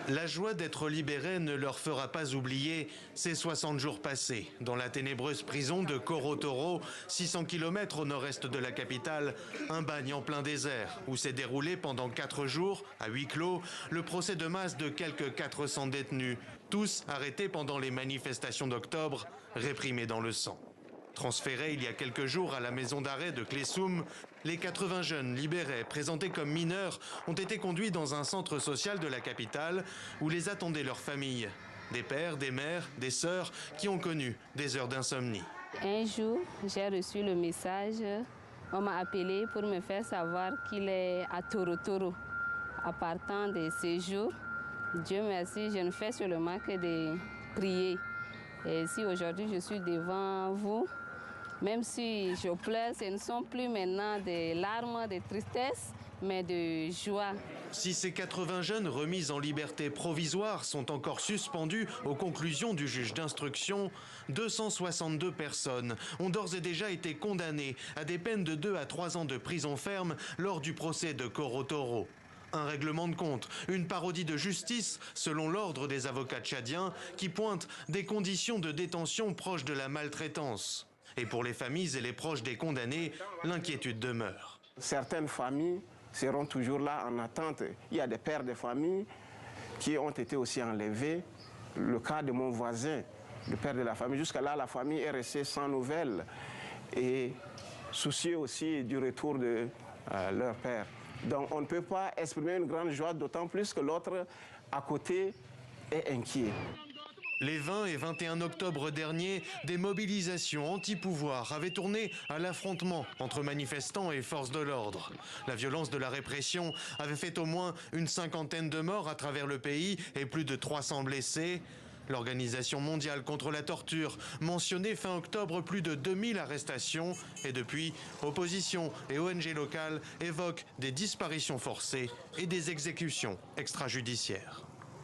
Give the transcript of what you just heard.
La joie d'être libérés ne leur fera pas oublier ces 60 jours passés dans la ténébreuse prison de Coro Toro, 600 km au nord-est de la capitale, un bagne en plein désert où s'est déroulé pendant 4 jours, à huis clos, le procès de masse de quelques 400 détenus, tous arrêtés pendant les manifestations d'octobre, réprimés dans le sang. Transférés il y a quelques jours à la maison d'arrêt de Klessoum, les 80 jeunes libérés présentés comme mineurs ont été conduits dans un centre social de la capitale où les attendaient leurs familles. Des pères, des mères, des sœurs qui ont connu des heures d'insomnie. Un jour, j'ai reçu le message, on m'a appelé pour me faire savoir qu'il est à Toro Toro. À partant de ce jour, Dieu merci, je ne fais seulement que de prier. Et si aujourd'hui je suis devant vous, même si je pleure, ce ne sont plus maintenant des larmes de tristesse, mais de joie. Si ces 80 jeunes remis en liberté provisoire sont encore suspendus aux conclusions du juge d'instruction, 262 personnes ont d'ores et déjà été condamnées à des peines de 2 à 3 ans de prison ferme lors du procès de Coro Toro. Un règlement de compte, une parodie de justice selon l'ordre des avocats tchadiens qui pointe des conditions de détention proches de la maltraitance. Et pour les familles et les proches des condamnés, l'inquiétude demeure. Certaines familles seront toujours là en attente. Il y a des pères de famille qui ont été aussi enlevés. Le cas de mon voisin, le père de la famille, jusqu'à là, la famille est restée sans nouvelles et soucieux aussi du retour de leur père. Donc on ne peut pas exprimer une grande joie, d'autant plus que l'autre à côté est inquiet. Les 20 et 21 octobre dernier, des mobilisations anti-pouvoir avaient tourné à l'affrontement entre manifestants et forces de l'ordre. La violence de la répression avait fait au moins une 50aine de morts à travers le pays et plus de 300 blessés. L'Organisation mondiale contre la torture mentionnait fin octobre plus de 2000 arrestations et depuis, opposition et ONG locales évoquent des disparitions forcées et des exécutions extrajudiciaires.